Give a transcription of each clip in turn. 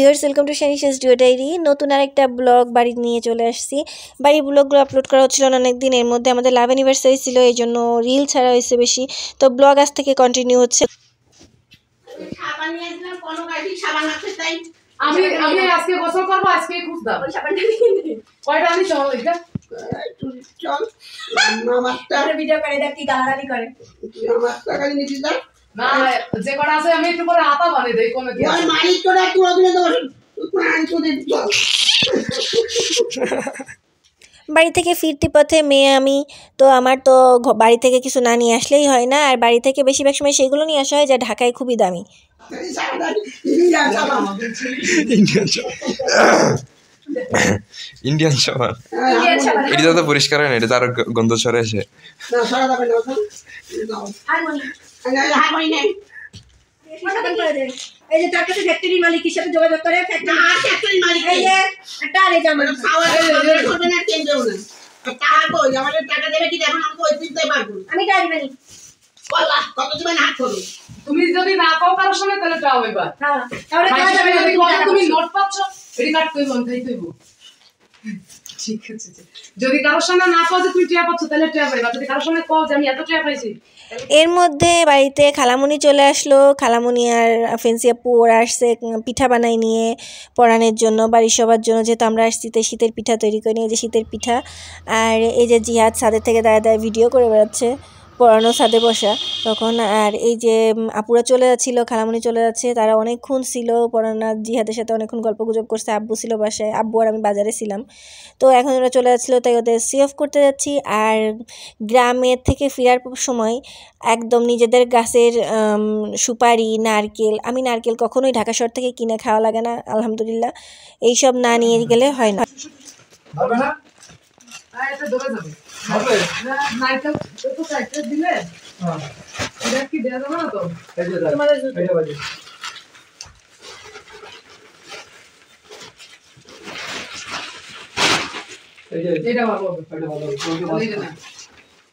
Viewers, welcome to শানিশাস duo diary. নতুন আরেকটা ব্লগ বাড়ি নিয়ে চলে আসছি। বাড়ির ব্লগগুলো আপলোড করা হচ্ছিল না অনেক দিন। এর মধ্যে আমাদের লাভ অ্যানিভার্সারি ছিল, এই জন্য রিল ছাড়া হয়েছে বেশি। তো ব্লগ আজ থেকে কন্টিনিউ হচ্ছে। আমি আজকে গোসল করব, আজকে খুব দাও ওই সাবানটা নিয়ে নে। কয়টা আমি চল এটা চল মামাটা ভিডিও করে দেখ কি গালাগালি করে। তুই আমার টাকা নিয়ে যা না, যে কটা আছে আমি একটু পরে আতা বানিয়ে দেই। কোন কি ওই মালিক তোরা একটু ওদিকে দাও, প্রাণ চলে চল। বাড়ি থেকে ফিরতি পথে মেয়ে আমি, তো আমার তো বাড়ি থেকে কিছু না নিয়ে আসলেই হয় না। আর বাড়ি থেকে বেশিরভাগ সময় সেগুলো নিয়ে আসা হয় যা ঢাকায় খুবই দামি। ইন্ডিয়ান সাবান, এটা তো পরিষ্কার হয় না, এটা তার গন্ধ ছড়ে আসে। এই যে তার কাছে ফ্যাক্টরি মালিক হিসেবে যোগাযোগ করে, ফ্যাক্টরি মালিক এই যে একটা আরে জামাই খাওয়া করবে না, কেন দেব না টাকা কই আমাদের টাকা দেবে কি? এখন আমি ওই চিন্তাই পারবো আমি টাকা দিবানি। ওয়াল্লাহ কত দিবেন হাত করো। তুমি যদি না কও কারোর সঙ্গে তাহলে টাকা হইবা। হ্যাঁ তাহলে টাকা যাবে। যদি কও তুমি নোট পাচ্ছ এডি কাট কই বল তাই কইবো। ঠিক আছে, যদি কারোর সঙ্গে না কও যে তুমি টাকা পাচ্ছ তাহলে টাকা পাইবা। যদি কারোর সঙ্গে কও যে আমি এত টাকা পাইছি। এর মধ্যে বাড়িতে খালামুনি চলে আসলো। খালামুনি আর ফেন্সি আপু ওরা আসছে পিঠা বানাই নিয়ে পরানের জন্য, বাড়ির সবার জন্য। যেহেতু আমরা আসছি তাই শীতের পিঠা তৈরি করে নিয়ে, যে শীতের পিঠা। আর এই যে জিহাদ ছাদের থেকে দাঁড়ায় ভিডিও করে বেড়াচ্ছে, পরানো ছাদে বসা তখন। আর এই যে আপুরা চলে যাচ্ছিলো, খালামুনি চলে যাচ্ছে, তারা অনেকক্ষণ ছিল পরানা জিহাদের সাথে অনেকক্ষণ গল্প গুজব করছে। আব্বু ছিল বাসায়, আব্বু আর আমি বাজারে ছিলাম। তো এখন ওরা চলে যাচ্ছিলো তাই ওদের সি অফ করতে যাচ্ছি। আর গ্রামের থেকে ফেরার সময় একদম নিজেদের গাছের সুপারি, নারকেল, আমি নারকেল কখনোই ঢাকা শহর থেকে কিনে খাওয়া লাগে না আলহামদুলিল্লাহ, এইসব না নিয়ে গেলে হয় না। এটা ধরে যাবে হবে না, নারকেল তো সাইডে দিলে হ্যাঁ এটা কি দেয়া যাবে না? তো এই যে তোমাদের এটা বাজে এই যে এটা ভালো হবে, এটা ভালো হবে না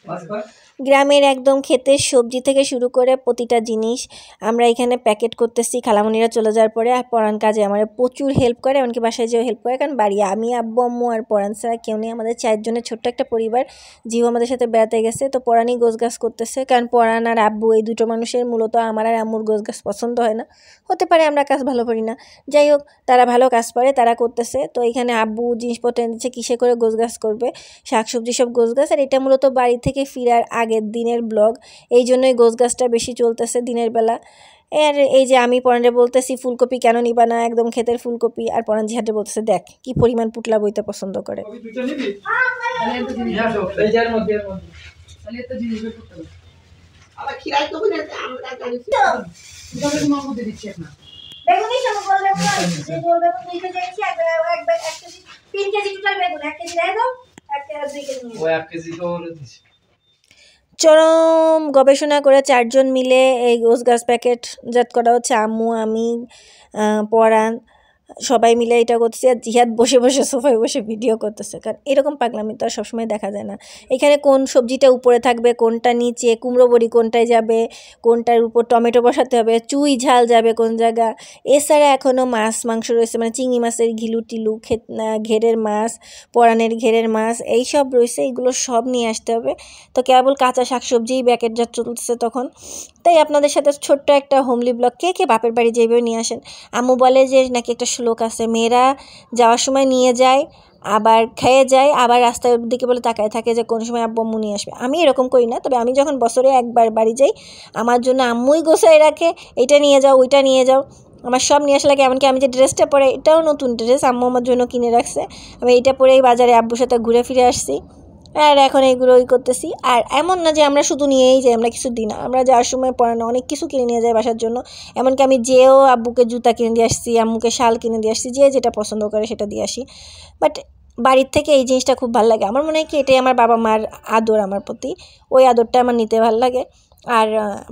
বাস বাস। গ্রামের একদম ক্ষেতের সবজি থেকে শুরু করে প্রতিটা জিনিস আমরা এখানে প্যাকেট করতেছি। খালামণিরা চলে যাওয়ার পরে আর পরাণ কাজে আমার প্রচুর হেল্প করে, এমনকি বাসায় যেও হেল্প করে। কারণ বাড়ি আমি, আব্বু, আম্মু আর পরাণ ছাড়া কেউ নেই। আমাদের 4 জনের ছোট্ট একটা পরিবার। জিও আমাদের সাথে বেড়াতে গেছে, তো পরাণই গোছগাছ করতেছে। কারণ পরাণ আর আব্বু এই দুটো মানুষের মূলত আমার আর আম্মুর গোছগাছ পছন্দ হয় না। হতে পারে আমরা কাজ ভালো করি না, যাই হোক তারা ভালো কাজ পারে, তারা করতেছে। তো এখানে আব্বু জিনিসপত্র এনে দিচ্ছে, কিসে করে গোছগাছ করবে, শাকসবজি সব গোছগাছ। আর এটা মূলত বাড়ি থেকে ফিরার আগের দিনের ব্লগ, এই জন্যই গোছগাছটা বেশি চলতেছে দিনের বেলা। আর এই যে আমি পরাণে বলতেছি ফুলকপি কেন নিবা না, একদম ক্ষেতের ফুলকপি। আর পরাণ জিহাদে বলতেছে দেখ কি পরিমাণ পুটলা বইতে পছন্দ করে। চরম গবেষণা করে 4 জন মিলে এই গোছগাছ প্যাকেট জাত করা হচ্ছে। আম্মু, আমি, পরাণ সবাই মিলে এটা করতেছে। আর জিহাদ বসে বসে সোফায় বসে ভিডিও করতেছে, কারণ এরকম পাগলামি তো আর সবসময় দেখা যায় না। এখানে কোন সবজিটা উপরে থাকবে, কোনটা নিচে, কুমড়ো বড়ি কোনটায় যাবে, কোনটার উপর টমেটো বসাতে হবে, চুই ঝাল যাবে কোন জায়গা। এছাড়া এখনও মাছ মাংস রয়েছে, মানে চিংড়ি মাছের ঘিলু টিলু, ঘেরের মাছ, পরাণের ঘেরের মাছ, এই সব রয়েছে। এগুলো সব নিয়ে আসতে হবে। তো কেবল কাঁচা শাকসবজিই প্যাকেটজাত চলতেছে তখন। তাই আপনাদের সাথে ছোট্ট একটা হোমলি ব্লগ। কে কে বাপের বাড়ি যেভাবে নিয়ে আসেন? আম্মু বলে যে নাকি একটা শ্লোক আছে, মেয়েরা যাওয়ার সময় নিয়ে যায়, আবার খেয়ে যায়, আবার রাস্তার দিকে বলে তাকায় থাকে যে কোন সময় আব্বু আম্মু নিয়ে আসবে। আমি এরকম করি না, তবে আমি যখন বছরে একবার বাড়ি যাই আমার জন্য আম্মুই গোছায় রাখে, এইটা নিয়ে যাও, ওইটা নিয়ে যাও। আমার সব নিয়ে আসা লাগে। এমনকি আমি যে ড্রেসটা পরে, এটাও নতুন ড্রেস, আম্মু আমার জন্য কিনে রাখছে। আমি এইটা পরেই বাজারে আব্বুর সাথে ঘুরে ফিরে আসছি। আর এখন এইগুলোই করতেছি। আর এমন না যে আমরা শুধু নিয়েই যাই, আমরা কিছু দিই না। আমরা যাওয়ার সময় পরানো অনেক কিছু কিনে নিয়ে যাই বাসার জন্য। এমনকি আমি যেও আব্বুকে জুতা কিনে দিয়ে আসছি, আম্মুকে শাল কিনে দিয়ে আসছি, যে যেটা পছন্দ করে সেটা দিয়ে আসি। বাট বাড়ির থেকে এই জিনিসটা খুব ভালো লাগে। আমার মনে হয় কি এটাই আমার বাবা মার আদর আমার প্রতি, ওই আদরটা আমার নিতে ভালো লাগে। আর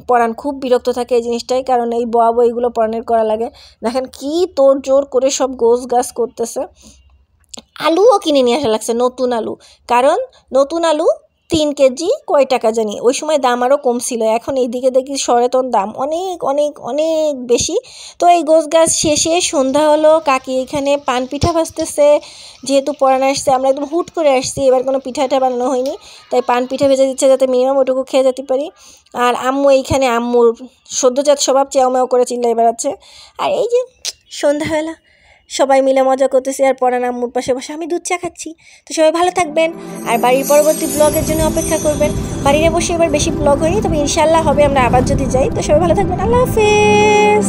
পরাণ খুব বিরক্ত থাকে এই জিনিসটাই, কারণ এই বয়া বইগুলো পরাণের করা লাগে। দেখেন কি তোড় জোর করে সব গোছ গাছ করতেছে। আলুও কিনে নিয়ে আসা লাগছে, নতুন আলু, কারণ নতুন আলু 3 কেজি কয় টাকা জানি, ওই সময় দাম আরও কম ছিল, এখন এইদিকে দেখি সরেতন দাম অনেক অনেক অনেক বেশি। তো এই গোছ গাছ শেষে সন্ধ্যা হলো, কাকি এখানে পান পিঠা ভাজতেছে, যেহেতু পরাণ আসছে আমরা একদম হুট করে আসছি, এবার কোনো পিঠাটা বানানো হয়নি, তাই পান পিঠা ভেজে দিচ্ছে যাতে মিনিমাম ওটুকু খেয়ে যেতে পারি। আর আম্মু এইখানে আম্মুর সদ্যজাত স্বভাব চ্যাও ম্যাও করে চিল্লাই বেড়াচ্ছে। আর এই যে সন্ধ্যাবেলা সবাই মিলে মজা করতেছি, আর পরাণ আম্মুর পাশে বসে আমি দুধ চা খাচ্ছি। তো সবাই ভালো থাকবেন, আর বাড়ির পরবর্তী ব্লগের জন্য অপেক্ষা করবেন। বাড়িতে বসে এবার বেশি ব্লগ হয়নি, তবে ইনশাল্লাহ হবে আমরা আবার যদি যাই। তো সবাই ভালো থাকবেন, আল্লাহ হাফেজ।